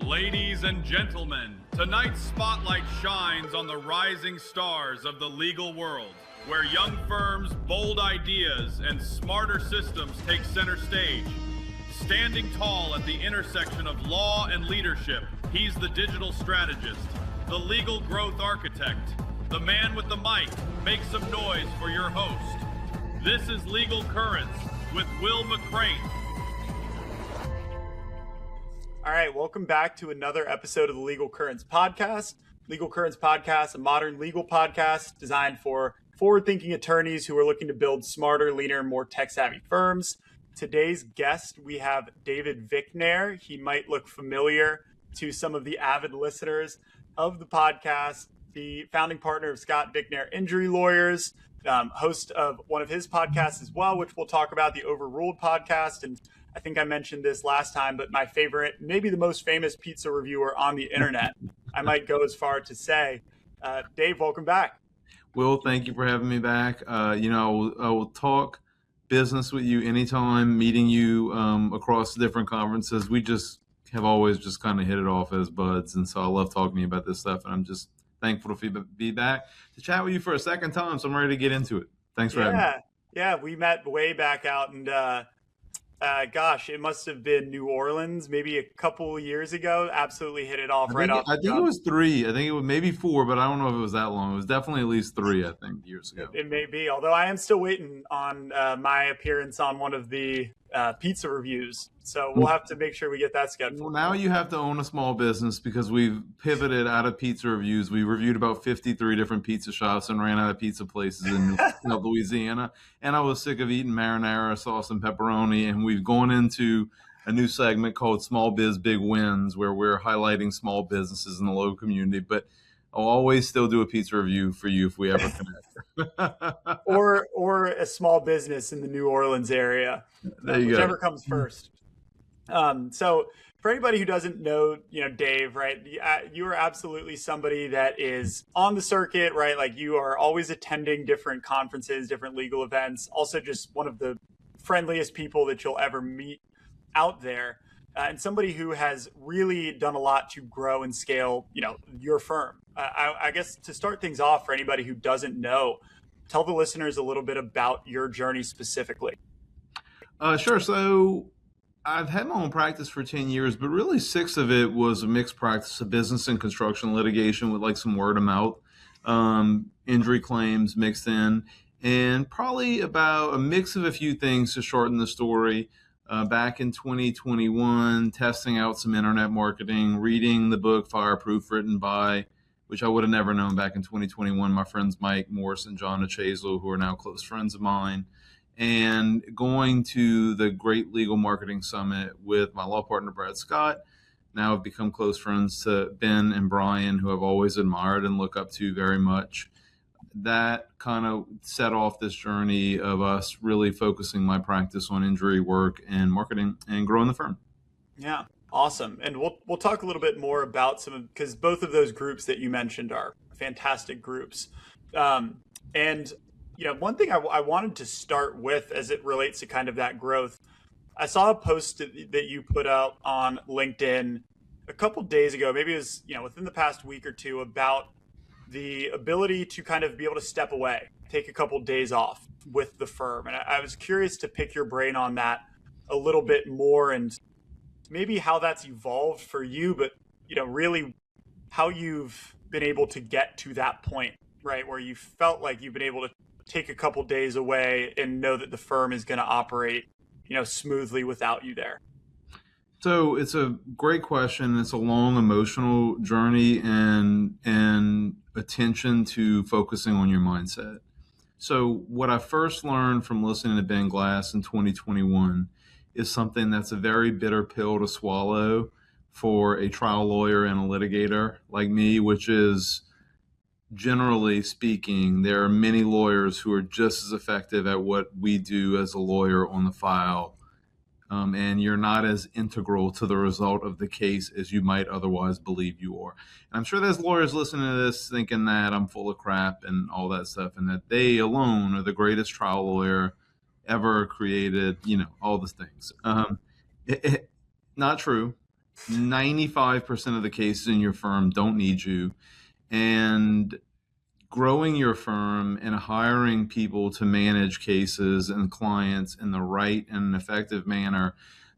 Ladies and gentlemen, tonight's spotlight shines on the rising stars of the legal world, where young firms, bold ideas, and smarter systems take center stage. Standing tall at the intersection of law and leadership, he's the digital strategist, the legal growth architect, the man with the mic. Make some noise for your host. This is Legal Currents with Will McCreight. All right, welcome back to another episode of the Legal Currents podcast. Legal Currents podcast, a modern legal podcast designed for forward-thinking attorneys who are looking to build smarter, leaner, more tech-savvy firms. Today's guest, we have David Vicknair. He might look familiar to some of the avid listeners of the podcast, the founding partner of Scott Vicknair Injury Lawyers, host of one of his podcasts as well, which we'll talk about, the Overruled podcast. And I think I mentioned this last time, but my favorite, maybe the most famous pizza reviewer on the internet, I might go as far to say. Dave, welcome back. Will, thank you for having me back. I will talk business with you anytime, meeting you across different conferences. We just have always just kind of hit it off as buds. And so I love talking to you about this stuff. And I'm just thankful to be back to chat with you for a second time. So I'm ready to get into it. Thanks for having me. Yeah, we met way back out and gosh, it must have been New Orleans, maybe a couple years ago. Absolutely hit it off right off. I think it was 3. I think it was maybe 4, but I don't know if it was that long. It was definitely at least 3, I think, years ago. It may be, although I am still waiting on my appearance on one of the pizza reviews. So we'll have to make sure we get that scheduled. Well, now you have to own a small business because we've pivoted out of pizza reviews. We reviewed about 53 different pizza shops and ran out of pizza places in Louisiana. And I was sick of eating marinara sauce and pepperoni. And we've gone into a new segment called Small Biz Big Wins, where we're highlighting small businesses in the local community. But I'll always still do a pizza review for you if we ever connect. or a small business in the New Orleans area, whichever comes first. So for anybody who doesn't know, Dave, right, you are absolutely somebody that is on the circuit, right? Like you are always attending different conferences, different legal events, also just one of the friendliest people that you'll ever meet out there. And somebody who has really done a lot to grow and scale, your firm. I guess to start things off, for anybody who doesn't know, tell the listeners a little bit about your journey specifically. Sure. So I've had my own practice for 10 years, but really 6 of it was a mixed practice of business and construction litigation with like some word of mouth, injury claims mixed in, and probably about a mix of a few things to shorten the story. Back in 2021, testing out some internet marketing, reading the book Fireproof, written by, which I would have never known back in 2021, my friends Mike Morris and John Chazel, who are now close friends of mine, and going to the Great Legal Marketing Summit with my law partner, Brad Scott. Now I've become close friends to Ben and Brian, who I've always admired and look up to very much. That kind of set off this journey of us really focusing my practice on injury work and marketing and growing the firm. Yeah. Awesome. And we'll talk a little bit more about because both of those groups that you mentioned are fantastic groups. And one thing I wanted to start with as it relates to kind of that growth, I saw a post that you put out on LinkedIn a couple days ago, maybe it was, within the past week or two, about the ability to kind of be able to step away, take a couple days off with the firm. And I was curious to pick your brain on that a little bit more and maybe how that's evolved for you, but, really how you've been able to get to that point, right? Where you felt like you've been able to take a couple days away and know that the firm is going to operate, smoothly without you there. So it's a great question. It's a long emotional journey and attention to focusing on your mindset. So what I first learned from listening to Ben Glass in 2021 is something that's a very bitter pill to swallow for a trial lawyer and a litigator like me, which is, generally speaking, there are many lawyers who are just as effective at what we do as a lawyer on the file. And you're not as integral to the result of the case as you might otherwise believe you are. And I'm sure there's lawyers listening to this thinking that I'm full of crap and all that stuff, and that they alone are the greatest trial lawyer ever created, all the things. Not true. 95% of the cases in your firm don't need you. And growing your firm and hiring people to manage cases and clients in the right and effective manner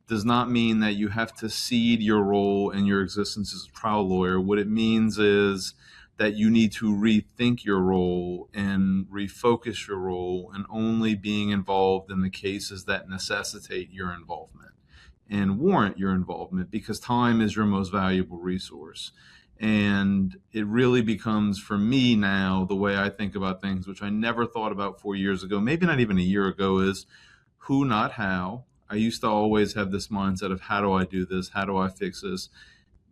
does not mean that you have to cede your role and your existence as a trial lawyer. What it means is that you need to rethink your role and refocus your role and only being involved in the cases that necessitate your involvement and warrant your involvement, because time is your most valuable resource. And it really becomes, for me now, the way I think about things, which I never thought about 4 years ago, maybe not even a year ago, is who, not how. I used to always have this mindset of how do I do this? How do I fix this?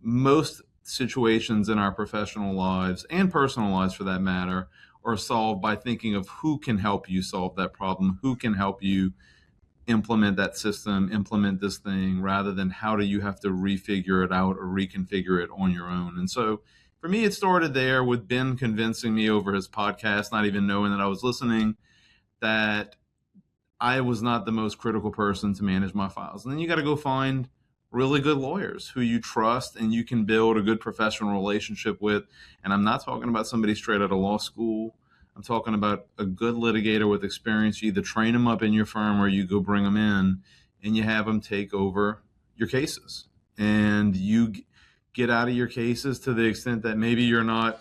Most situations in our professional lives and personal lives, for that matter, are solved by thinking of who can help you solve that problem, who can help you implement that system, implement this thing, rather than how do you have to refigure it out or reconfigure it on your own. And so for me, it started there with Ben convincing me over his podcast, not even knowing that I was listening, that I was not the most critical person to manage my files. And then you got to go find really good lawyers who you trust and you can build a good professional relationship with. And I'm not talking about somebody straight out of law school. I'm talking about a good litigator with experience. You either train them up in your firm or you go bring them in and you have them take over your cases. And you get out of your cases to the extent that maybe you're not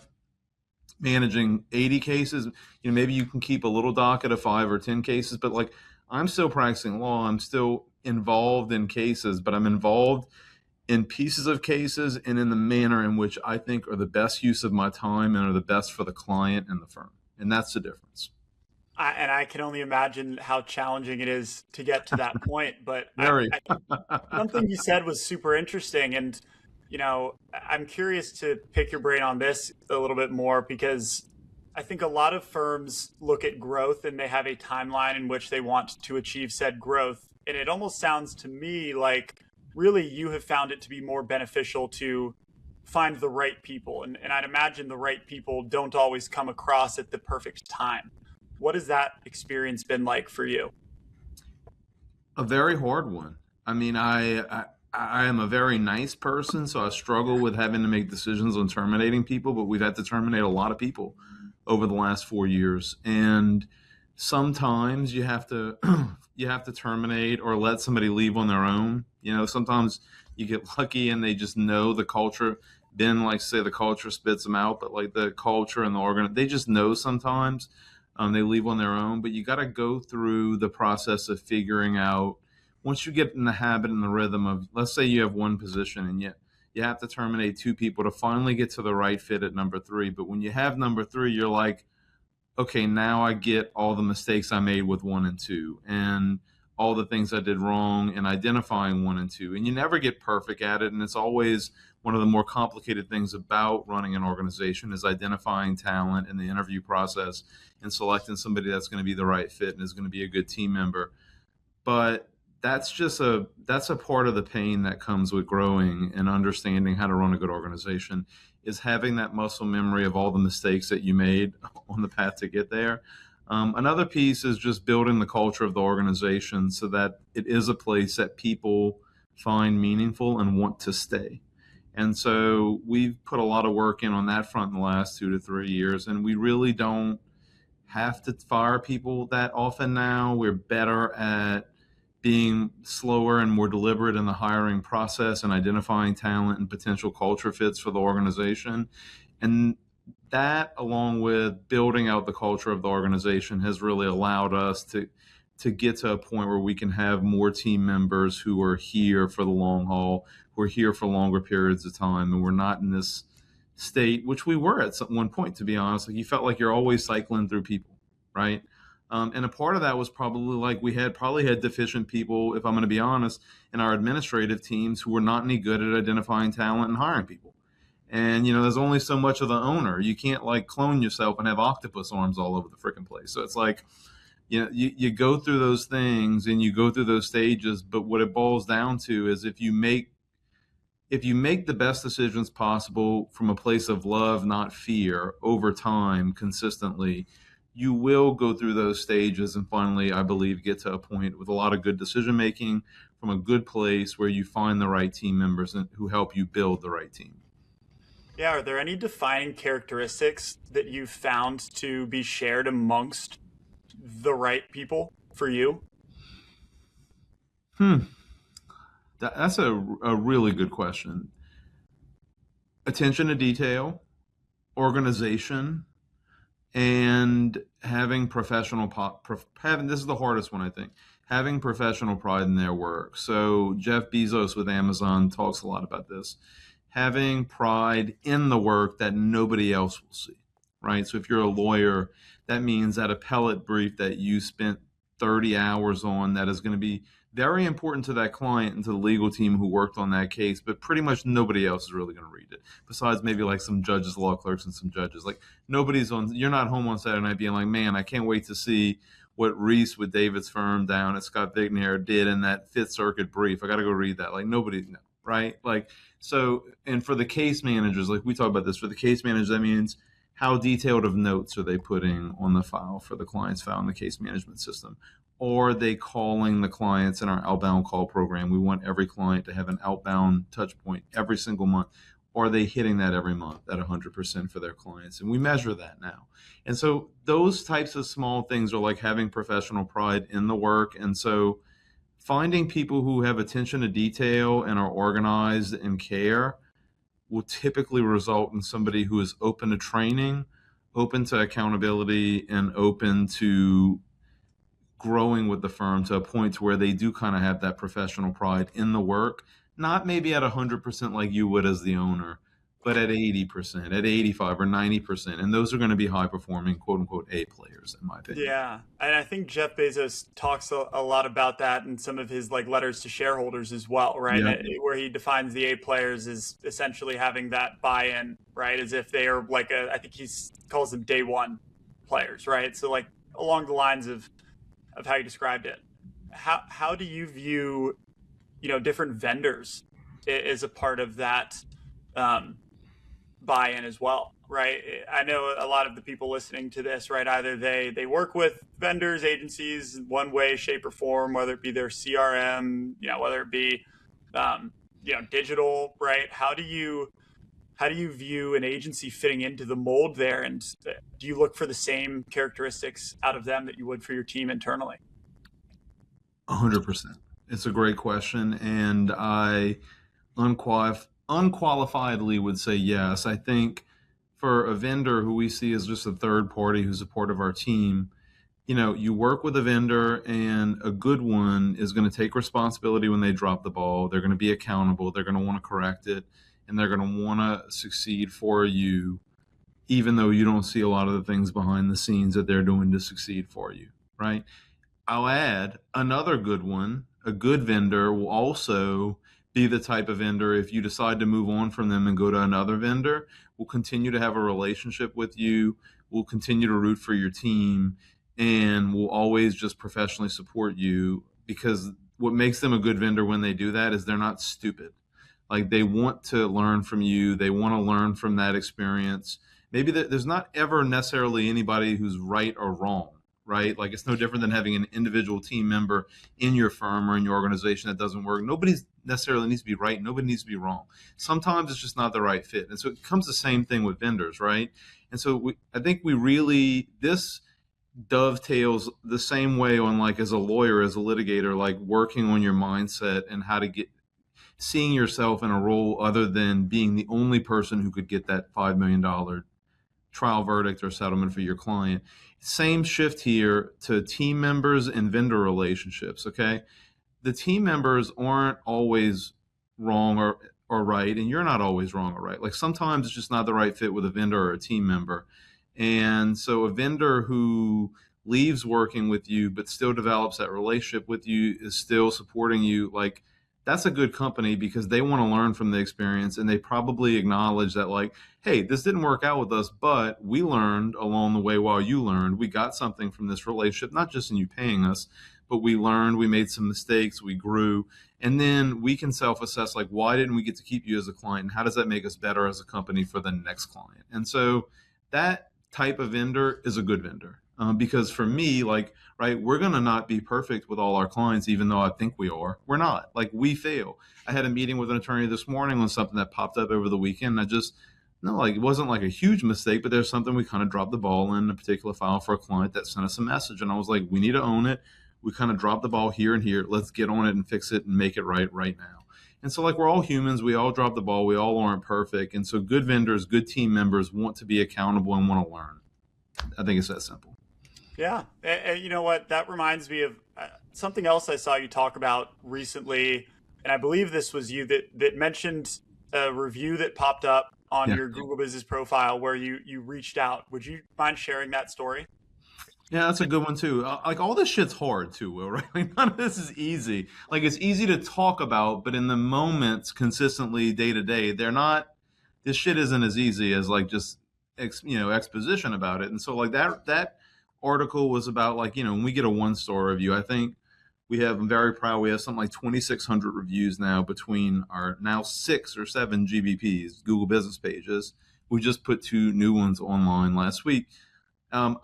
managing 80 cases. You know, maybe you can keep a little docket of 5 or 10 cases, but like, I'm still practicing law. I'm still involved in cases, but I'm involved in pieces of cases and in the manner in which I think are the best use of my time and are the best for the client and the firm. And that's the difference. I can only imagine how challenging it is to get to that point. But something you said was super interesting. And, you know, I'm curious to pick your brain on this a little bit more, because I think a lot of firms look at growth and they have a timeline in which they want to achieve said growth. And it almost sounds to me like really you have found it to be more beneficial to find the right people. And I'd imagine the right people don't always come across at the perfect time. What has that experience been like for you? A very hard one. I mean, I am a very nice person, so I struggle with having to make decisions on terminating people, but we've had to terminate a lot of people over the last 4 years. And sometimes you have to terminate or let somebody leave on their own. You know, sometimes you get lucky and they just know the culture. Ben likes to say the culture spits them out, but like the culture and the organ, they just know sometimes they leave on their own. But you got to go through the process of figuring out, once you get in the habit and the rhythm of, let's say you have one position and you have to terminate 2 people to finally get to the right fit at number 3. But when you have number 3, you're like, okay, now I get all the mistakes I made with 1 and 2 and all the things I did wrong in identifying 1 and 2. And you never get perfect at it. And it's always one of the more complicated things about running an organization is identifying talent in the interview process and selecting somebody that's going to be the right fit and is going to be a good team member. But that's a part of the pain that comes with growing and understanding how to run a good organization, is having that muscle memory of all the mistakes that you made on the path to get there. Another piece is just building the culture of the organization so that it is a place that people find meaningful and want to stay. And so we've put a lot of work in on that front in the last 2 to 3 years, and we really don't have to fire people that often now. We're better at being slower and more deliberate in the hiring process and identifying talent and potential culture fits for the organization. And that, along with building out the culture of the organization, has really allowed us to get to a point where we can have more team members who are here for the long haul, who are here for longer periods of time, and we're not in this state, which we were at one point, to be honest. Like, you felt like you're always cycling through people, right? And a part of that was probably like we probably had deficient people, if I'm going to be honest, in our administrative teams who were not any good at identifying talent and hiring people. And, you know, there's only so much of the owner. You can't like clone yourself and have octopus arms all over the freaking place. So it's like, you know, you go through those things and you go through those stages. But what it boils down to is if you make the best decisions possible from a place of love, not fear, over time, consistently, you will go through those stages and finally, I believe, get to a point with a lot of good decision making from a good place where you find the right team members who help you build the right team. Yeah, are there any defining characteristics that you've found to be shared amongst the right people for you? That's a really good question. Attention to detail, organization, and having this is the hardest one, I think, having professional pride in their work. So Jeff Bezos with Amazon talks a lot about this, having pride in the work that nobody else will see, right? So if you're a lawyer, that means that appellate brief that you spent 30 hours on that is going to be very important to that client and to the legal team who worked on that case, but pretty much nobody else is really going to read it, besides maybe like some judges, law clerks, and some judges. Like you're not home on Saturday night being like, man, I can't wait to see what Reese with David's firm down at Scott Vicknair did in that Fifth Circuit brief. I got to go read that. Like nobody, no, right? Like, so, and for the case managers, like we talk about this, for the case managers, that means how detailed of notes are they putting on the file for the client's file in the case management system? Or are they calling the clients in our outbound call program? We want every client to have an outbound touch point every single month. Or are they hitting that every month at 100% for their clients? And we measure that now. And so those types of small things are like having professional pride in the work. And so finding people who have attention to detail and are organized and care will typically result in somebody who is open to training, open to accountability, and open to growing with the firm to a point where they do kind of have that professional pride in the work, not maybe at 100% like you would as the owner, but at 80%, at 85 or 90%. And those are going to be high performing, quote unquote, A players, in my opinion. Yeah. And I think Jeff Bezos talks a lot about that in some of his like letters to shareholders as well, right? Yeah. Where he defines the A players as essentially having that buy-in, right? As if they are like I think he calls them day one players, right? So like along the lines of how you described it. How do you view, different vendors as a part of that buy-in as well, right? I know a lot of the people listening to this, right? Either they work with vendors, agencies in one way, shape, or form, whether it be their CRM, whether it be digital, right? How do you view an agency fitting into the mold there? And do you look for the same characteristics out of them that you would for your team internally? 100%. It's a great question. And I unqualifiedly would say yes. I think for a vendor who we see as just a third party who's a part of our team, you work with a vendor, and a good one is going to take responsibility when they drop the ball. They're going to be accountable. They're going to want to correct it. And they're going to want to succeed for you, even though you don't see a lot of the things behind the scenes that they're doing to succeed for you, right? I'll add another good one. A good vendor will also be the type of vendor, if you decide to move on from them and go to another vendor, will continue to have a relationship with you, will continue to root for your team, and will always just professionally support you, because what makes them a good vendor when they do that is they're not stupid. Like, they want to learn from you. They want to learn from that experience. Maybe there's not ever necessarily anybody who's right or wrong, right? Like, it's no different than having an individual team member in your firm or in your organization that doesn't work. Nobody necessarily needs to be right. Nobody needs to be wrong. Sometimes it's just not the right fit. And so it becomes the same thing with vendors, right? And so I think this dovetails the same way on, like, as a lawyer, as a litigator, like working on your mindset and how to seeing yourself in a role other than being the only person who could get that $5 million trial verdict or settlement for your client. Same shift here to team members and vendor relationships, okay? The team members aren't always wrong or right, and you're not always wrong or right. Like, sometimes it's just not the right fit with a vendor or a team member. And so a vendor who leaves working with you but still develops that relationship with you, is still supporting you, like, that's a good company, because they want to learn from the experience, and they probably acknowledge that, like, hey, this didn't work out with us, but we learned along the way while you learned. We got something from this relationship, not just in you paying us, but we learned, we made some mistakes, we grew, and then we can self-assess, like, why didn't we get to keep you as a client, and how does that make us better as a company for the next client? And so that type of vendor is a good vendor. Because for me, like, right, we're going to not be perfect with all our clients, even though I think we are. We're not. Like, we fail. I had a meeting with an attorney this morning on something that popped up over the weekend. No, like, it wasn't like a huge mistake, but there's something we kind of dropped the ball in a particular file for a client that sent us a message. And I was like, we need to own it. We kind of dropped the ball here and here. Let's get on it and fix it and make it right now. And so, like, we're all humans. We all drop the ball. We all aren't perfect. And so good vendors, good team members want to be accountable and want to learn. I think it's that simple. Yeah. And you know what? That reminds me of something else I saw you talk about recently. And I believe this was you that mentioned a review that popped up on your Google Business profile where you reached out. Would you mind sharing that story? Yeah, that's a good one too. Like, all this shit's hard too, Will, right? Like, none of this is easy. Like, it's easy to talk about, but in the moments consistently day to day, this shit isn't as easy as like just, exposition about it. And so like that article was about, like, when we get a 1-star review, I think I'm very proud. We have something like 2,600 reviews now between our now 6 or 7 GBPs, Google Business Pages. We just put 2 new ones online last week. I'm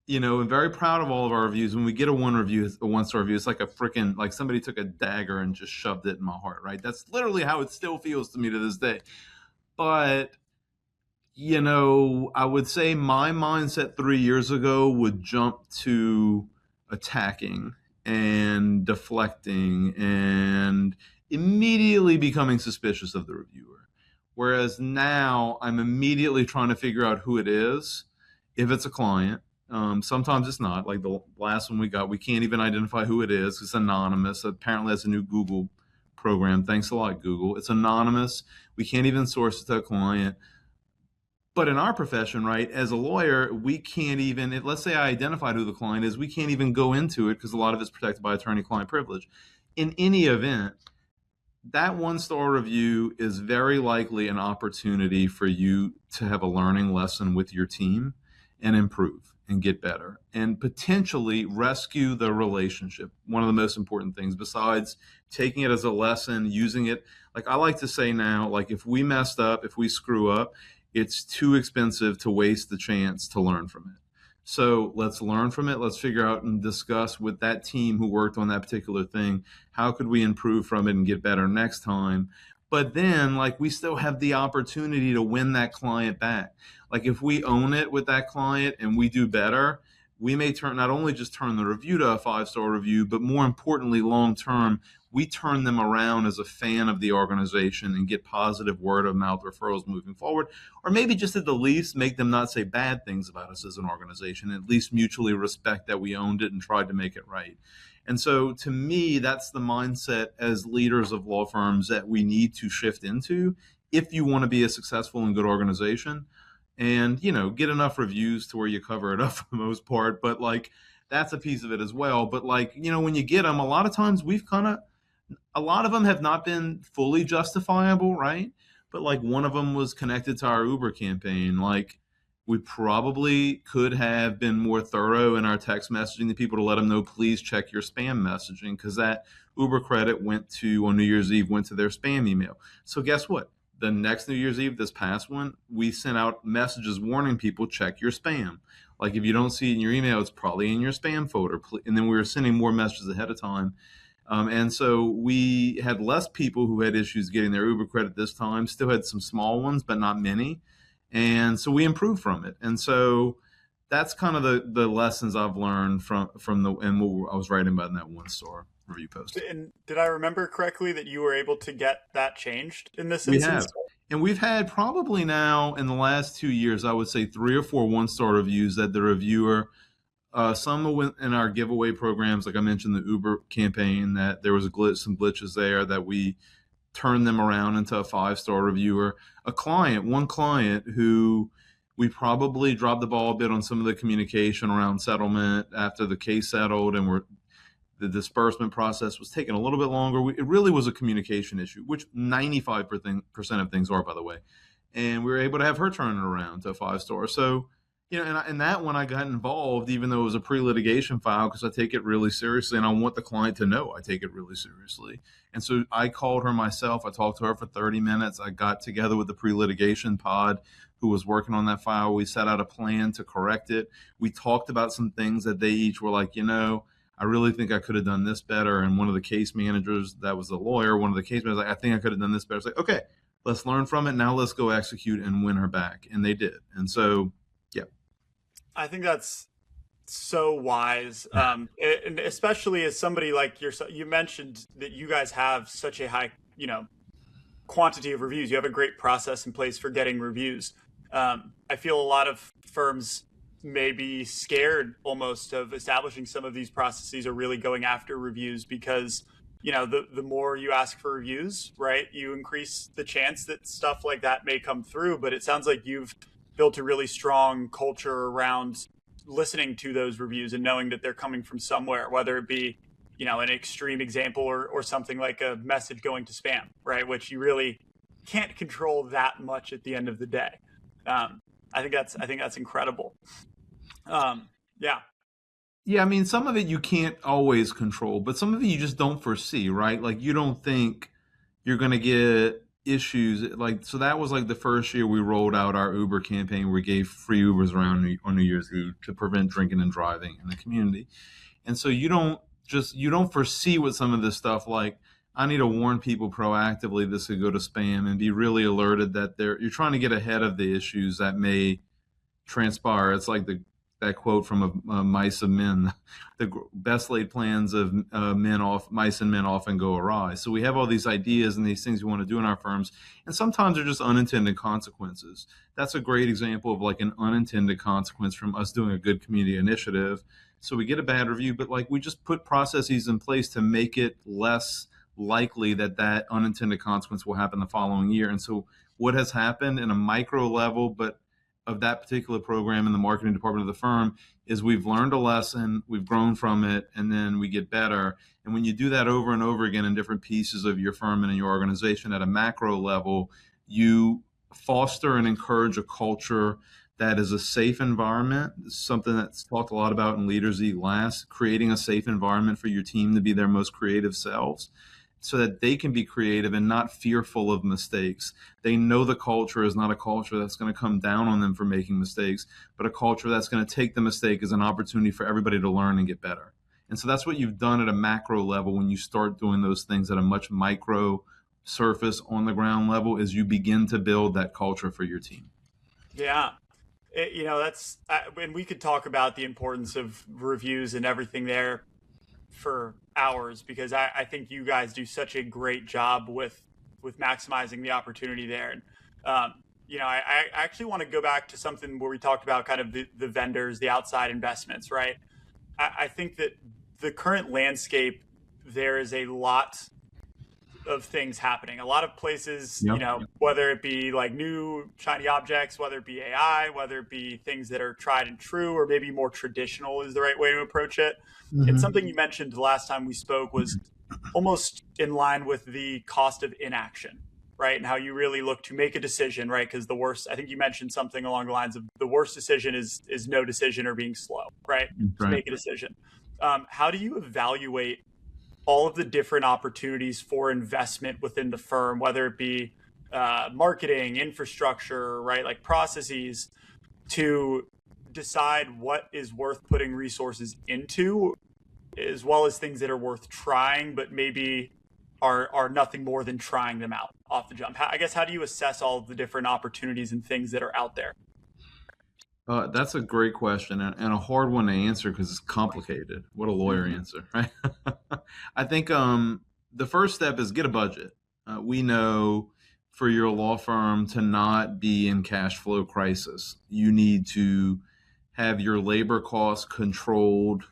very proud of all of our reviews. When we get a 1-star review, it's like like somebody took a dagger and just shoved it in my heart, right? That's literally how it still feels to me to this day. But, I would say my mindset 3 years ago would jump to attacking and deflecting and immediately becoming suspicious of the reviewer. Whereas now I'm immediately trying to figure out who it is, if it's a client. Sometimes it's not. Like the last one we got, we can't even identify who it is. It's anonymous. Apparently that's a new Google program. Thanks a lot, Google. It's anonymous. We can't even source it to a client. But in our profession, right, as a lawyer, we can't even, let's say I identified who the client is, we can't even go into it because a lot of it's protected by attorney-client privilege. In any event, that 1-star review is very likely an opportunity for you to have a learning lesson with your team and improve and get better and potentially rescue the relationship. One of the most important things, besides taking it as a lesson, using it, like I like to say now, like if we messed up, if we screw up, it's too expensive to waste the chance to learn from it. So let's learn from it. Let's figure out and discuss with that team who worked on that particular thing, how could we improve from it and get better next time? But then, like, we still have the opportunity to win that client back. Like, if we own it with that client and we do better, we may not only just turn the review to a 5-star review, but more importantly, long term, we turn them around as a fan of the organization and get positive word of mouth referrals moving forward. Or maybe just at the least make them not say bad things about us as an organization, at least mutually respect that we owned it and tried to make it right. And so to me, that's the mindset as leaders of law firms that we need to shift into if you want to be a successful and good organization. And, get enough reviews to where you cover it up for the most part. But like, that's a piece of it as well. But like, when you get them, a lot of times a lot of them have not been fully justifiable, right? But like one of them was connected to our Uber campaign. Like, we probably could have been more thorough in our text messaging to people to let them know, please check your spam messaging, because that Uber credit on New Year's Eve, went to their spam email. So guess what? The next New Year's Eve, this past one, we sent out messages warning people, check your spam. Like, if you don't see it in your email, it's probably in your spam folder. And then we were sending more messages ahead of time. And so we had less people who had issues getting their Uber credit this time, still had some small ones, but not many. And so we improved from it. And so that's kind of the lessons I've learned from what I was writing about in that 1-star review post. And did I remember correctly that you were able to get that changed in this instance? We have. And we've had probably now in the last 2 years, I would say 3 or 4 1-star reviews that the reviewer, some in our giveaway programs, like I mentioned, the Uber campaign, that there was some glitches there that we turned them around into a 5-star reviewer. One client who we probably dropped the ball a bit on some of the communication around settlement after the case settled, and the disbursement process was taking a little bit longer. It really was a communication issue, which 95% of things are, by the way. And we were able to have her turn it around to a 5-star. So, And that one I got involved, even though it was a pre-litigation file, because I take it really seriously, and I want the client to know I take it really seriously. And so I called her myself. I talked to her for 30 minutes. I got together with the pre-litigation pod who was working on that file. We set out a plan to correct it. We talked about some things that they each were like, I really think I could have done this better. And one of the case managers, that was the lawyer, one of the case managers, like, I think I could have done this better. It's like, okay, let's learn from it. Now let's go execute and win her back. And they did. And so, yeah. I think that's so wise, and especially as somebody like yourself. You mentioned that you guys have such a high, quantity of reviews. You have a great process in place for getting reviews. I feel a lot of firms may be scared almost of establishing some of these processes or really going after reviews because, the more you ask for reviews, right, you increase the chance that stuff like that may come through. But it sounds like you've built a really strong culture around listening to those reviews and knowing that they're coming from somewhere, whether it be, an extreme example or something like a message going to spam, right? Which you really can't control that much at the end of the day. I think that's incredible. Yeah. Yeah, I mean, some of it you can't always control, but some of it you just don't foresee, right? Like you don't think you're going to get issues. Like, so that was like the first year we rolled out our Uber campaign where we gave free Ubers around on New Year's Eve to prevent drinking and driving in the community. And so you don't foresee what some of this stuff, like I need to warn people proactively this could go to spam and be really alerted that you're trying to get ahead of the issues that may transpire. It's like that quote from Mice and Men, the best laid plans of mice and men often go awry. So we have all these ideas and these things we want to do in our firms, and sometimes they're just unintended consequences. That's a great example of like an unintended consequence from us doing a good community initiative. So we get a bad review, but like we just put processes in place to make it less likely that unintended consequence will happen the following year. And so what has happened in a micro level, but of that particular program in the marketing department of the firm, is we've learned a lesson, we've grown from it, and then we get better. And when you do that over and over again in different pieces of your firm and in your organization at a macro level, you foster and encourage a culture that is a safe environment. It's something that's talked a lot about in Leaders Eat Last, creating a safe environment for your team to be their most creative selves, so that they can be creative and not fearful of mistakes. They know the culture is not a culture that's going to come down on them for making mistakes, but a culture that's going to take the mistake as an opportunity for everybody to learn and get better. And so that's what you've done at a macro level when you start doing those things at a much micro surface on the ground level, is you begin to build that culture for your team. Yeah. And we could talk about the importance of reviews and everything there for hours, because I think you guys do such a great job with maximizing the opportunity there. And I actually want to go back to something where we talked about kind of the vendors, the outside investments, right? I think that the current landscape, there is a lot of things happening. A lot of places, Yep. Whether it be like new shiny objects, whether it be AI, whether it be things that are tried and true, or maybe more traditional is the right way to approach it. Mm-hmm. And something you mentioned the last time we spoke was almost in line with the cost of inaction, right? And how you really look to make a decision, right? Because the worst, I think you mentioned something along the lines of the worst decision is no decision or being slow, right? To make a decision. How do you evaluate all of the different opportunities for investment within the firm, whether it be marketing, infrastructure, right, like processes, to decide what is worth putting resources into, as well as things that are worth trying, but maybe are nothing more than trying them out off the jump? I guess, how do you assess all of the different opportunities and things that are out there? That's a great question and a hard one to answer because it's complicated. What a lawyer answer, right? I think the first step is get a budget. We know for your law firm to not be in cash flow crisis, you need to have your labor costs controlled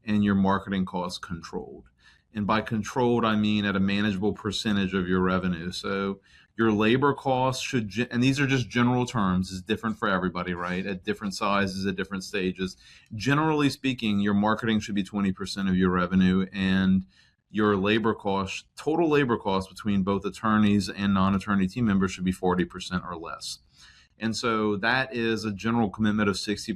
and your marketing costs controlled. And by controlled, I mean at a manageable percentage of your revenue. So your labor costs should, and these are just general terms, is different for everybody, right? At different sizes, at different stages. Generally speaking, your marketing should be 20% of your revenue, and your labor costs, total labor costs between both attorneys and non-attorney team members, should be 40% or less. And so that is a general commitment of 60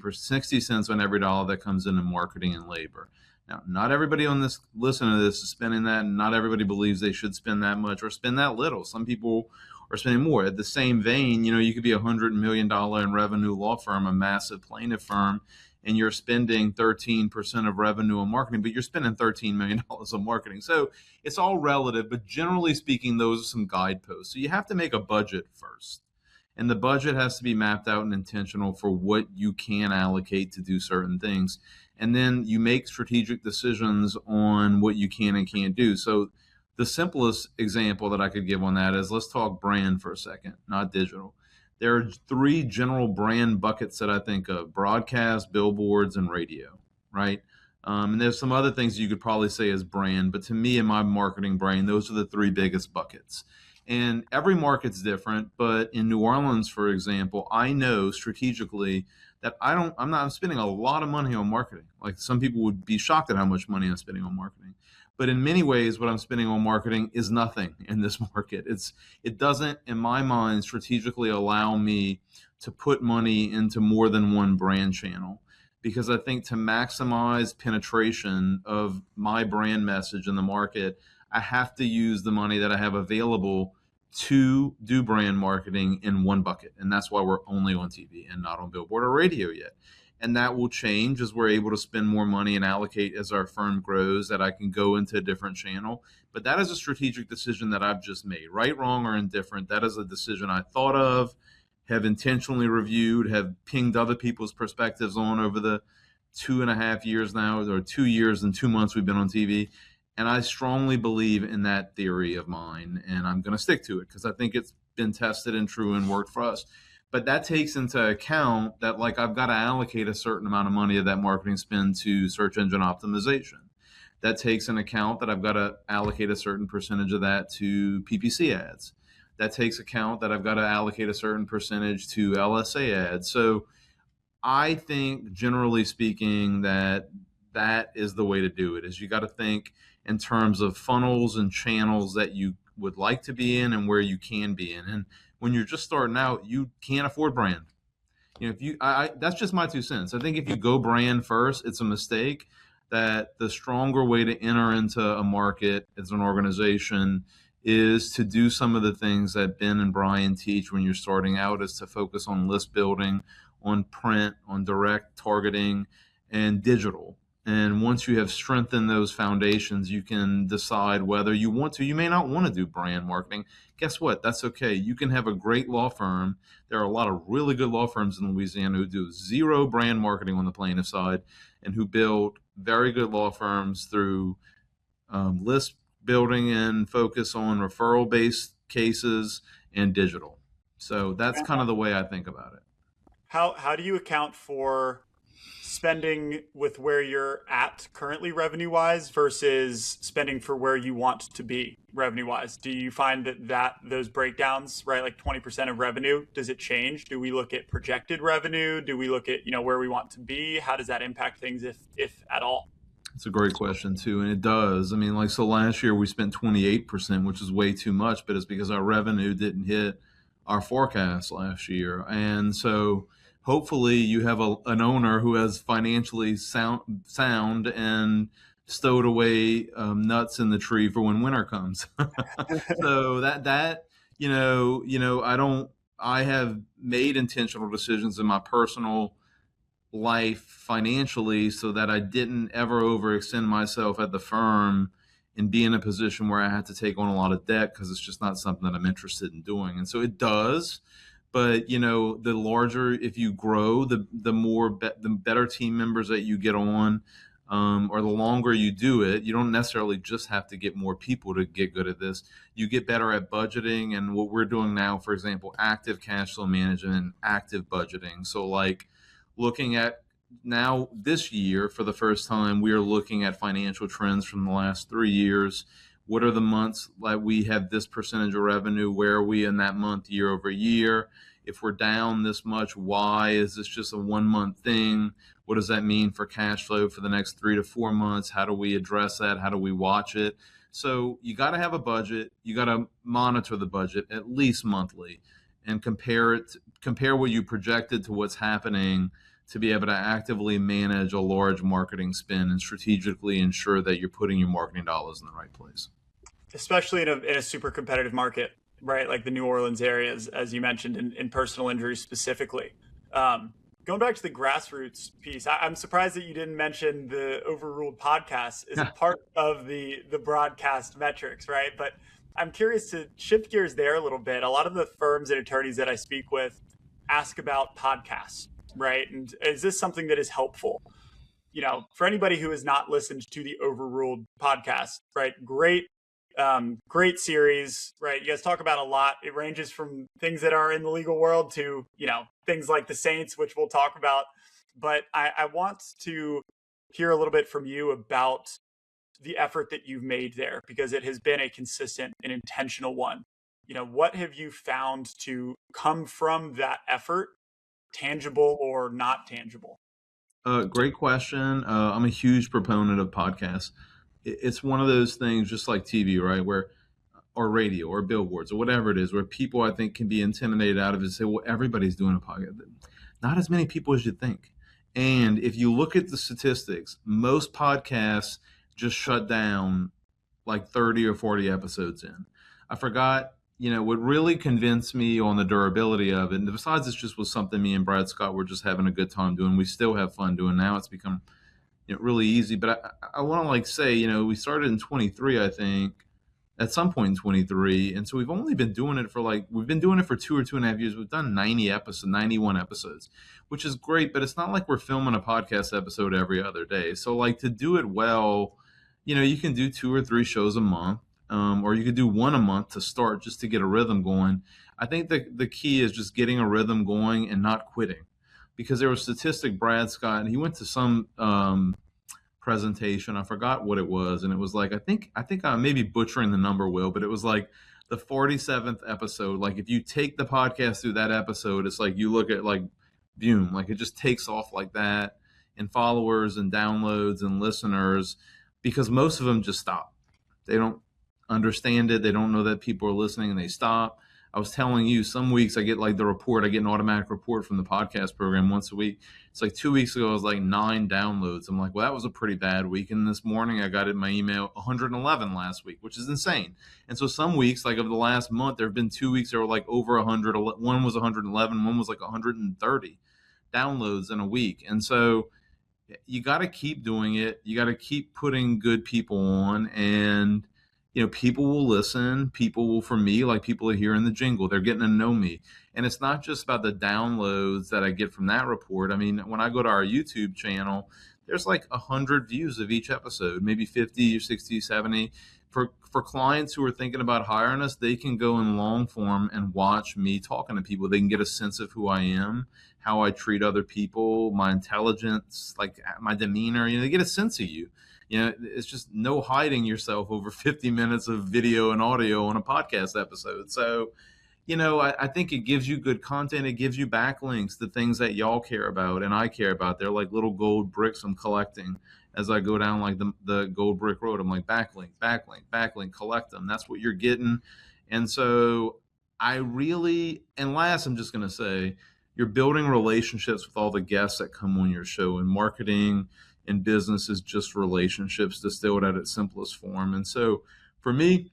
cents on every dollar that comes into marketing and labor. Now, not everybody on this listen to this is spending that, and not everybody believes they should spend that much or spend that little. Some people are spending more. At the same vein, you could be $100 million in revenue law firm, a massive plaintiff firm, and you're spending 13% of revenue on marketing, but you're spending $13 million on marketing. So it's all relative, but generally speaking, those are some guideposts. So you have to make a budget first. And the budget has to be mapped out and intentional for what you can allocate to do certain things. And then you make strategic decisions on what you can and can't do. So the simplest example that I could give on that is, let's talk brand for a second, not digital. There are 3 general brand buckets that I think of: broadcast, billboards, and radio, right? And there's some other things you could probably say as brand, but to me, in my marketing brain, those are the 3 biggest buckets. And every market's different, but in New Orleans, for example, I know strategically that I'm not spending a lot of money on marketing. Like, some people would be shocked at how much money I'm spending on marketing. But in many ways, what I'm spending on marketing is nothing in this market. It doesn't, in my mind, strategically allow me to put money into more than one brand channel, because I think to maximize penetration of my brand message in the market, I have to use the money that I have available to do brand marketing in one bucket. And that's why we're only on TV and not on billboard or radio yet. And that will change as we're able to spend more money and allocate as our firm grows, that I can go into a different channel. But that is a strategic decision that I've just made. Right, wrong, or indifferent, that is a decision I thought of, have intentionally reviewed, have pinged other people's perspectives on over the 2.5 years now, or 2 years and 2 months we've been on TV. And I strongly believe in that theory of mine, and I'm going to stick to it because I think it's been tested and true and worked for us. But that takes into account that, like, I've got to allocate a certain amount of money of that marketing spend to search engine optimization. That takes into account that I've got to allocate a certain percentage of that to PPC ads. That takes account that I've got to allocate a certain percentage to LSA ads. So I think, generally speaking, that is the way to do it. Is you got to think in terms of funnels and channels that you would like to be in and where you can be in. And when you're just starting out, you can't afford brand. That's just my 2 cents. I think if you go brand first, it's a mistake. That the stronger way to enter into a market as an organization is to do some of the things that Ben and Brian teach when you're starting out, is to focus on list building, on print, on direct targeting, and digital. And once you have strengthened those foundations, you can decide whether you want to. You may not want to do brand marketing. Guess what? That's okay. You can have a great law firm. There are a lot of really good law firms in Louisiana who do zero brand marketing on the plaintiff side, and who build very good law firms through list building and focus on referral-based cases and digital. So that's kind of the way I think about it. How do you account for spending with where you're at currently revenue-wise versus spending for where you want to be revenue-wise? Do you find that those breakdowns, right, like 20% of revenue, does it change? Do we look at projected revenue? Do we look at, where we want to be? How does that impact things, if at all? It's a great question too, and it does. I mean, so last year we spent 28%, which is way too much, but it's because our revenue didn't hit our forecast last year. And so hopefully you have an owner who has financially sound and stowed away nuts in the tree for when winter comes. So I have made intentional decisions in my personal life financially so that I didn't ever overextend myself at the firm and be in a position where I had to take on a lot of debt, because it's just not something that I'm interested in doing. And so it does. But, the larger, if you grow, the better team members that you get on, or the longer you do it, you don't necessarily just have to get more people to get good at this. You get better at budgeting, and what we're doing now, for example, active cash flow management and active budgeting. So like looking at now this year, for the first time, we are looking at financial trends from the last 3 years. What are the months like we have this percentage of revenue? Where are we in that month year over year? If we're down this much, why? Is this just a 1 month thing? What does that mean for cash flow for the next 3 to 4 months? How do we address that? How do we watch it? So you got to have a budget. You got to monitor the budget at least monthly. and compare what you projected to what's happening to be able to actively manage a large marketing spend and strategically ensure that you're putting your marketing dollars in the right place. Especially in a super competitive market, right? Like the New Orleans areas, as you mentioned, in personal injuries specifically. Going back to the grassroots piece, I'm surprised that you didn't mention the overruled podcast as a part of the broadcast metrics, right? But I'm curious to shift gears there a little bit. A lot of the firms and attorneys that I speak with ask about podcasts, right? And is this something that is helpful? For anybody who has not listened to the Overruled podcast, right? Great series, right? You guys talk about a lot. It ranges from things that are in the legal world to, things like the Saints, which we'll talk about. But I want to hear a little bit from you about the effort that you've made there, because it has been a consistent and intentional one. What have you found to come from that effort, tangible or not tangible? Great question. I'm a huge proponent of podcasts. It's one of those things, just like TV, right? Or radio or billboards or whatever it is, where people, I think, can be intimidated out of it and say, well, everybody's doing a podcast. Not as many people as you think. And if you look at the statistics, most podcasts just shut down like 30 or 40 episodes in. I forgot, what really convinced me on the durability of it, and besides this just was something me and Brad Scott were just having a good time doing. We still have fun doing now. It's become really easy. But I want to say, we started in 23, I think, at some point in 23. And so we've only been doing it for we've been doing it for 2 or 2.5 years. We've done 91 episodes, which is great, but it's not like we're filming a podcast episode every other day. So to do it well, you can do 2 or 3 shows a month, or you could do 1 a month to start just to get a rhythm going. I think the key is just getting a rhythm going and not quitting, because there was a statistic, Brad Scott, and he went to some presentation. I forgot what it was. And it was I think I'm maybe butchering the number, Will, but it was the 47th episode. If you take the podcast through that episode, it's you look at boom, it just takes off like that in followers and downloads and listeners, because most of them just stop. They don't understand it. They don't know that people are listening and they stop. I was telling you, some weeks I get the report. I get an automatic report from the podcast program once a week. It's 2 weeks ago, it was 9 downloads. I'm well, that was a pretty bad week. And this morning I got in my email 111 last week, which is insane. And so some weeks, over the last month, there have been 2 weeks that were over 100. One was 111. One was 130 downloads in a week. And so you got to keep doing it. You got to keep putting good people on, and people will listen. People will, for me, people are hearing the jingle. They're getting to know me. And it's not just about the downloads that I get from that report. I mean, when I go to our YouTube channel, there's 100 views of each episode, maybe 50 or 60, 70. For clients who are thinking about hiring us, they can go in long form and watch me talking to people. They can get a sense of who I am, how I treat other people, my intelligence, my demeanor. They get a sense of you. It's just no hiding yourself over 50 minutes of video and audio on a podcast episode. So, I think it gives you good content. It gives you backlinks to things that y'all care about and I care about. They're like little gold bricks I'm collecting as I go down the gold brick road. I'm backlink, collect them. That's what you're getting. And so and last, I'm just going to say, you're building relationships with all the guests that come on your show, and marketing in business is just relationships distilled at its simplest form. And so for me,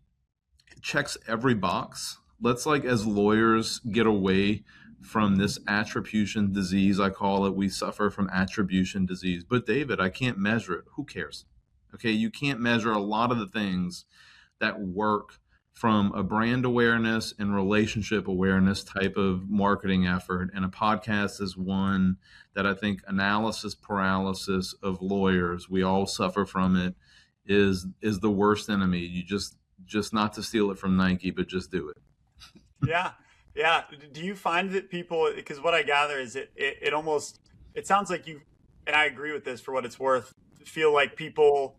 it checks every box. Let's as lawyers get away from this attribution disease. I call it. We suffer from attribution disease. But David, I can't measure it. Who cares? Okay. You can't measure a lot of the things that work from a brand awareness and relationship awareness type of marketing effort. And a podcast is one that I think analysis paralysis of lawyers, we all suffer from it, is the worst enemy. You just not to steal it from Nike, but just do it. Yeah. Do you find that people, because what I gather is it sounds like you, and I agree with this for what it's worth, feel like people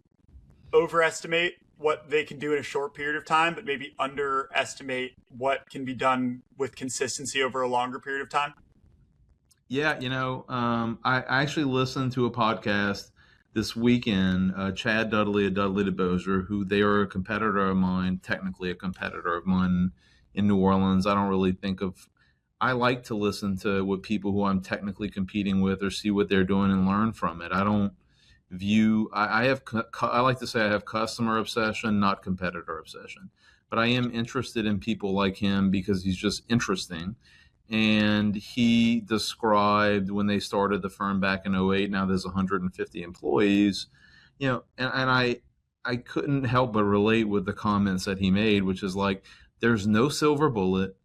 overestimate what they can do in a short period of time, but maybe underestimate what can be done with consistency over a longer period of time? Yeah, I actually listened to a podcast this weekend, Chad Dudley at Dudley DeBosier, who they are a competitor of mine, technically a competitor of mine in New Orleans. I don't really think of I like to listen to what people who I'm technically competing with or see what they're doing and learn from it. I don't view, I like to say I have customer obsession, not competitor obsession. But I am interested in people like him because he's just interesting. And he described when they started the firm back in '08, now there's 150 employees, and I couldn't help but relate with the comments that he made, which is like, there's no silver bullet.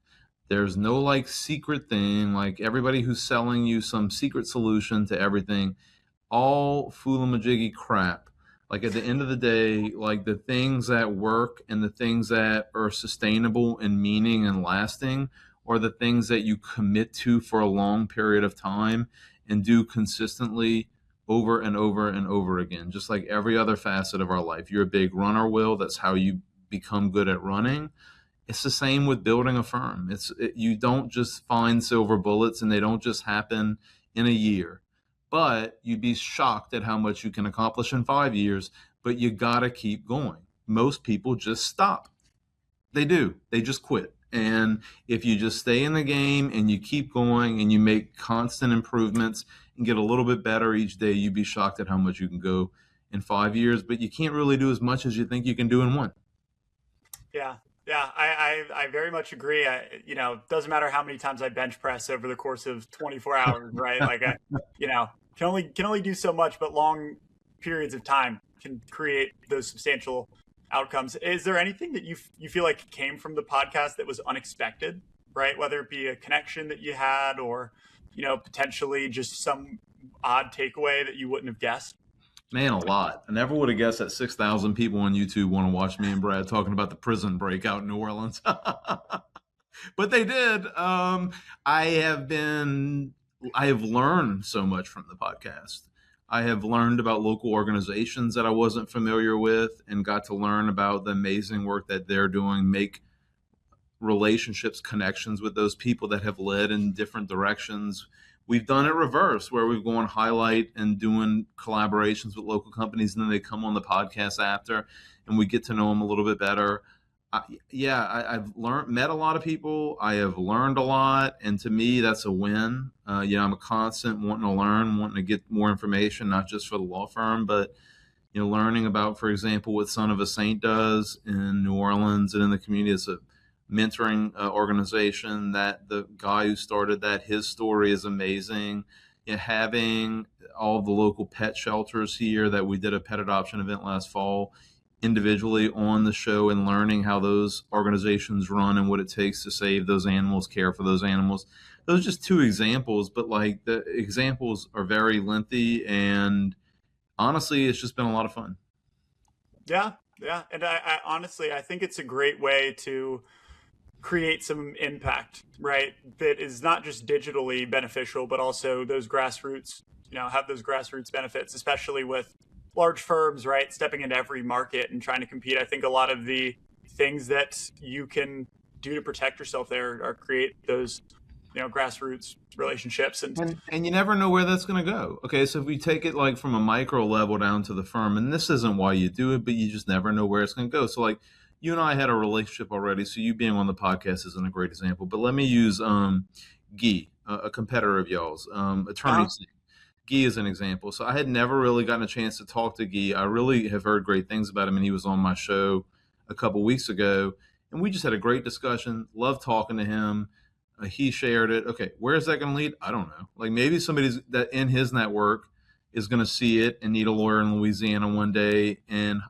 There's no like secret thing, like everybody who's selling you some secret solution to everything, all foolamajiggy crap. Like at the end of the day, like the things that work and the things that are sustainable and meaning and lasting are the things that you commit to for a long period of time and do consistently over and over and over again, just like every other facet of our life. You're a big runner, Will. That's how you become good at running. It's the same with building a firm. You don't just find silver bullets and they don't just happen in a year. But you'd be shocked at how much you can accomplish in 5 years, but you got to keep going. Most people just stop. They do. They just quit. And if you just stay in the game and you keep going and you make constant improvements and get a little bit better each day, you'd be shocked at how much you can go in 5 years, but you can't really do as much as you think you can do in one. Yeah. Yeah, I very much agree. Doesn't matter how many times I bench press over the course of 24 hours, right? Like, can only do so much, but long periods of time can create those substantial outcomes. Is there anything that you feel like came from the podcast that was unexpected, right? Whether it be a connection that you had or, potentially just some odd takeaway that you wouldn't have guessed? Man, a lot. I never would have guessed that 6,000 people on YouTube want to watch me and Brad talking about the prison breakout in New Orleans. But they did. I have learned so much from the podcast. I have learned about local organizations that I wasn't familiar with and got to learn about the amazing work that they're doing, make relationships, connections with those people that have led in different directions. We've done it reverse, where we've gone highlight and doing collaborations with local companies, and then they come on the podcast after, and we get to know them a little bit better. I've met a lot of people. I have learned a lot, and to me, that's a win. I'm a constant wanting to learn, wanting to get more information, not just for the law firm, but learning about, for example, what Son of a Saint does in New Orleans and in the community. It's a mentoring organization that the guy who started that, his story is amazing. Having all the local pet shelters here that we did a pet adoption event last fall individually on the show and learning how those organizations run and what it takes to save those animals, care for those animals. Those are just two examples, but like the examples are very lengthy, and honestly, it's just been a lot of fun. Yeah. And I honestly, I think it's a great way to create some impact, right? That is not just digitally beneficial, but also those grassroots, have those grassroots benefits, especially with large firms, right? Stepping into every market and trying to compete. I think a lot of the things that you can do to protect yourself there are create those, grassroots relationships. And you never know where that's going to go. Okay. So if we take it like from a micro level down to the firm, and this isn't why you do it, but you just never know where it's going to go. So like, you and I had a relationship already, so you being on the podcast isn't a great example. But let me use Guy, a competitor of y'all's, attorney. Guy is an example. So I had never really gotten a chance to talk to Guy. I really have heard great things about him, and he was on my show a couple weeks ago, and we just had a great discussion. Loved talking to him. He shared it. Okay, where is that going to lead? I don't know. Like maybe somebody's that in his network is going to see it and need a lawyer in Louisiana one day and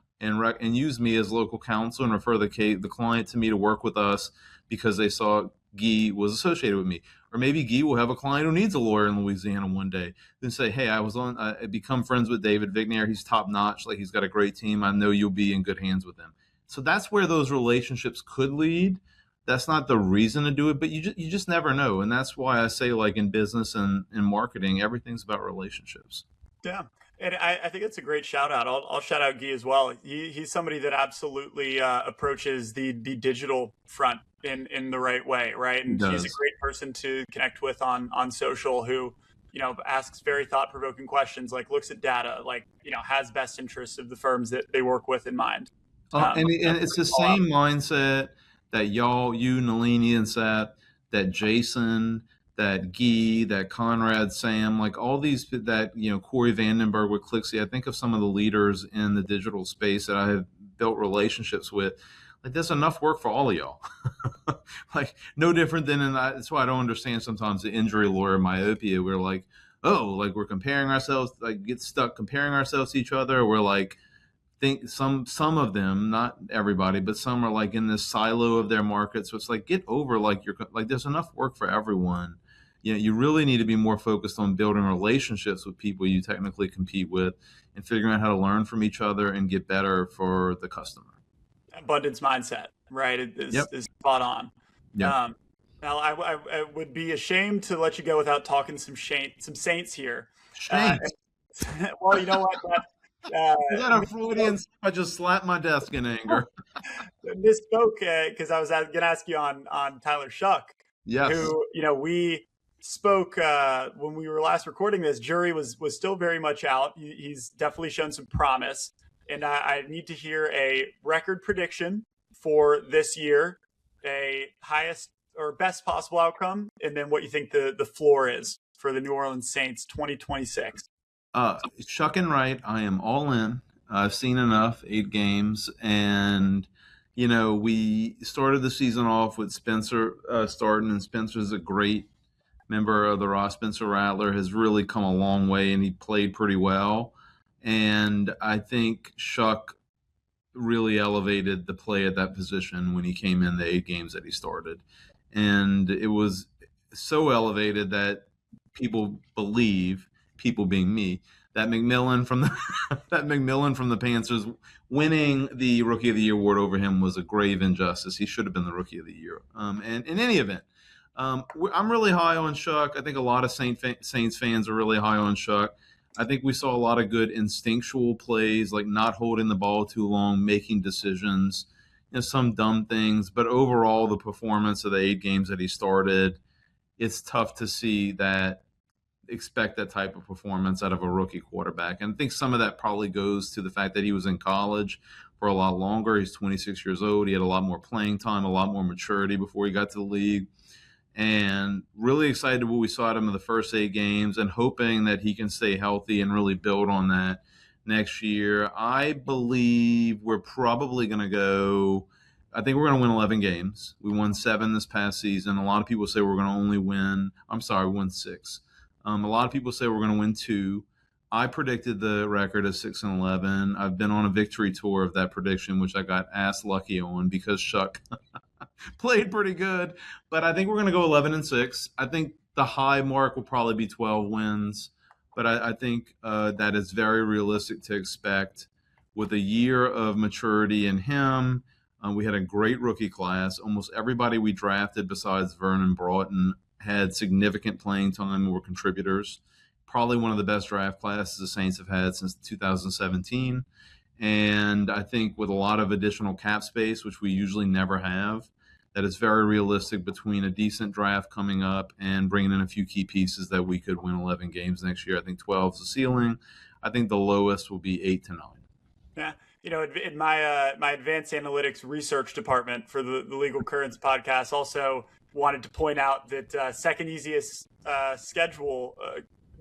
use me as local counsel and refer the client to me to work with us because they saw Guy was associated with me. Or maybe Guy will have a client who needs a lawyer in Louisiana one day. Then say, hey, I become friends with David Vicknair. He's top notch. Like he's got a great team. I know you'll be in good hands with him. So that's where those relationships could lead. That's not the reason to do it, but you just never know. And that's why I say, like in business and in marketing, everything's about relationships. Yeah. And I think it's a great shout out. I'll shout out Guy as well. He's somebody that absolutely approaches the digital front in the right way, right? And he's a great person to connect with on social who, asks very thought-provoking questions, like looks at data, like, has best interests of the firms that they work with in mind. And it's the same mindset that you, Nalini, and Seth, that Jason, that Guy, that Conrad, Sam, like all these, that, Corey Vandenberg with Clixie. I think of some of the leaders in the digital space that I have built relationships with. Like, there's enough work for all of y'all. Like, no different than that's why I don't understand sometimes the injury lawyer myopia. We're like, oh, like we're comparing ourselves, like get stuck comparing ourselves to each other. We're like, think some of them, not everybody, but some are like in this silo of their market. So it's like, get over, like there's enough work for everyone. You really need to be more focused on building relationships with people you technically compete with and figuring out how to learn from each other and get better for the customer. Abundance mindset, right? Is spot on. Yeah. Now, I would be ashamed to let you go without talking some Saints here. Saints. Well, you know what? Is that a Freudian? I just slapped my desk in anger. Misspoke because I was going to ask you on Tyler Shuck. Yes. Who, we spoke when we were last recording this. Jury was still very much out. He's definitely shown some promise. And I need to hear a record prediction for this year, a highest or best possible outcome, and then what you think the floor is for the New Orleans Saints 2026. Shuck and Wright, I am all in. I've seen enough, 8 games. And, we started the season off with Spencer starting, and Spencer's a great member of the Ross. Spencer Rattler has really come a long way, and he played pretty well. And I think Shuck really elevated the play at that position when he came in the 8 games that he started. And it was so elevated that people believe, people being me, that McMillan from the Panthers winning the Rookie of the Year award over him was a grave injustice. He should have been the Rookie of the Year. And in any event, I'm really high on Shuck. I think a lot of Saints fans are really high on Shuck. I think we saw a lot of good instinctual plays, like not holding the ball too long, making decisions, some dumb things. But overall, the performance of the 8 games that he started, it's tough to see that, expect that type of performance out of a rookie quarterback. And I think some of that probably goes to the fact that he was in college for a lot longer. He's 26 years old. He had a lot more playing time, a lot more maturity before he got to the league. And really excited what we saw out of him in the first 8 games and hoping that he can stay healthy and really build on that next year. I believe we're probably going to go – I think we're going to win 11 games. We won 7 this past season. A lot of people say we're going to only win – we won 6. A lot of people say we're going to win 2. I predicted the record as 6-11. I've been on a victory tour of that prediction, which I got ass lucky on because Shuck – played pretty good, but I think we're going to go 11-6. I think the high mark will probably be 12 wins, but I think that is very realistic to expect with a year of maturity in him. We had a great rookie class. Almost everybody we drafted besides Vernon Broughton had significant playing time and were contributors. Probably one of the best draft classes the Saints have had since 2017. And I think with a lot of additional cap space, which we usually never have, that it's very realistic between a decent draft coming up and bringing in a few key pieces that we could win 11 games next year. I think 12 is the ceiling. I think the lowest will be 8 to 9. Yeah. In my advanced analytics research department for the Legal Currents podcast also wanted to point out that second easiest schedule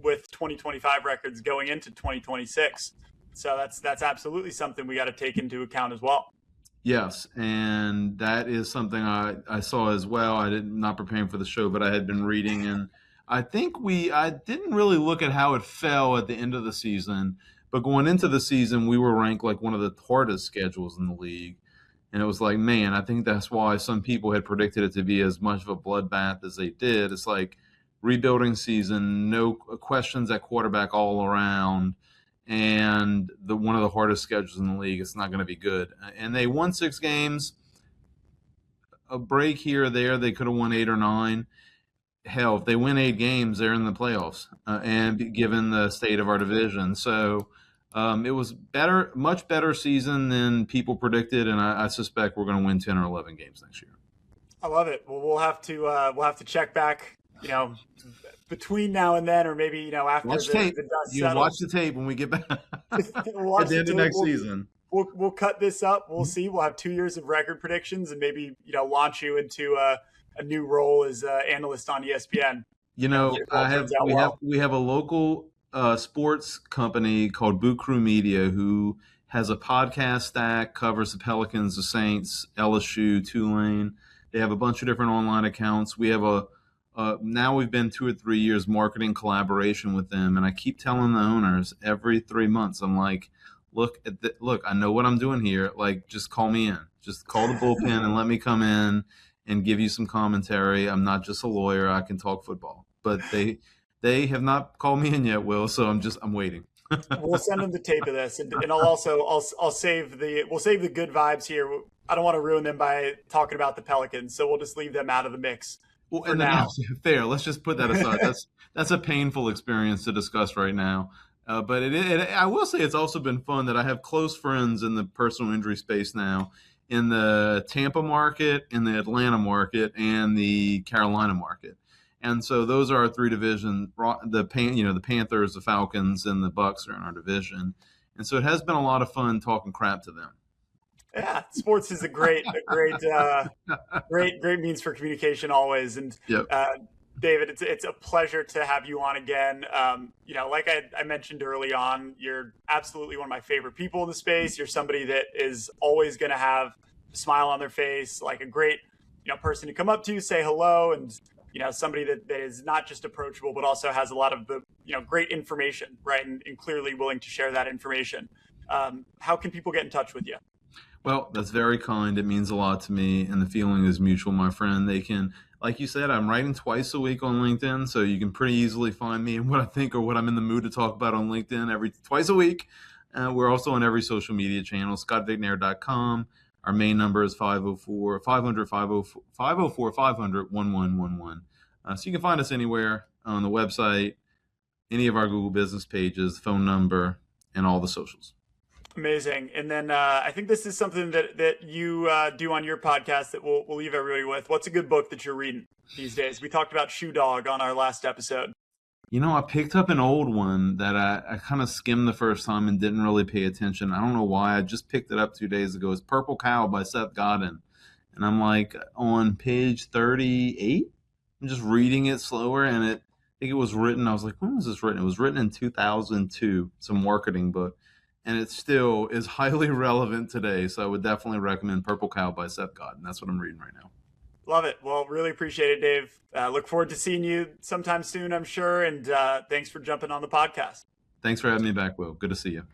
with 2025 records going into 2026. So that's absolutely something we got to take into account as well. Yes, and that is something I saw as well. Not preparing for the show, but I had been reading, and I think I didn't really look at how it fell at the end of the season, but going into the season, we were ranked like one of the hardest schedules in the league. And it was like, man, I think that's why some people had predicted it to be as much of a bloodbath as they did. It's like rebuilding season, no questions at quarterback all around. And one of the hardest schedules in the league. It's not going to be good. And they won 6 games. A break here or there, they could have won 8 or 9. Hell, if they win 8 games, they're in the playoffs. And given the state of our division, so it was much better season than people predicted. And I suspect we're going to win 10 or 11 games next year. I love it. Well, we'll have to check back. Between now and then, or maybe after watch the tape. dust You settles. Watch the tape when we get back We'll at the end of next season. We'll cut this up. We'll see. We'll have 2 years of record predictions, and maybe launch you into a new role as analyst on ESPN. You know, If all turns out well. we have a local sports company called Boot Crew Media who has a podcast stack, covers the Pelicans, the Saints, LSU, Tulane. They have a bunch of different online accounts. We have now we've been 2 or 3 years marketing collaboration with them, and I keep telling the owners every 3 months, I'm like, look, I know what I'm doing here. Like, just call me in. Just call the bullpen and let me come in and give you some commentary. I'm not just a lawyer. I can talk football. But they have not called me in yet, Will. So I'm waiting. We'll send them the tape of this, and I'll save we'll save the good vibes here. I don't want to ruin them by talking about the Pelicans, so we'll just leave them out of the mix. Well, and now, fair. Let's just put that aside. That's a painful experience to discuss right now. But I will say it's also been fun that I have close friends in the personal injury space now, in the Tampa market, in the Atlanta market, and the Carolina market. And so those are our 3 divisions. The Panthers, the Falcons, and the Bucks are in our division. And so it has been a lot of fun talking crap to them. Yeah, sports is a great means for communication always. And yep. David, it's a pleasure to have you on again. Like I mentioned early on, you're absolutely one of my favorite people in the space. You're somebody that is always going to have a smile on their face, like a great, person to come up to, say hello, and somebody that is not just approachable, but also has a lot of the, great information, right? And clearly willing to share that information. How can people get in touch with you? Well, that's very kind. It means a lot to me, and the feeling is mutual, my friend. They can, like you said, I'm writing twice a week on LinkedIn, so you can pretty easily find me and what I think or what I'm in the mood to talk about on LinkedIn twice a week. We're also on every social media channel, scottvicknair.com. Our main number is 504-500-1111. So you can find us anywhere on the website, any of our Google business pages, phone number, and all the socials. Amazing. And then I think this is something that you do on your podcast that we'll leave everybody with. What's a good book that you're reading these days? We talked about Shoe Dog on our last episode. I picked up an old one that I kind of skimmed the first time and didn't really pay attention. I don't know why. I just picked it up 2 days ago. It's Purple Cow by Seth Godin. And I'm like on page 38. I'm just reading it slower. And I think it was written. I was like, when was this written? It was written in 2002. It's a marketing book. And it still is highly relevant today. So I would definitely recommend Purple Cow by Seth Godin. That's what I'm reading right now. Love it. Well, really appreciate it, Dave. Look forward to seeing you sometime soon, I'm sure. And thanks for jumping on the podcast. Thanks for having me back, Will. Good to see you.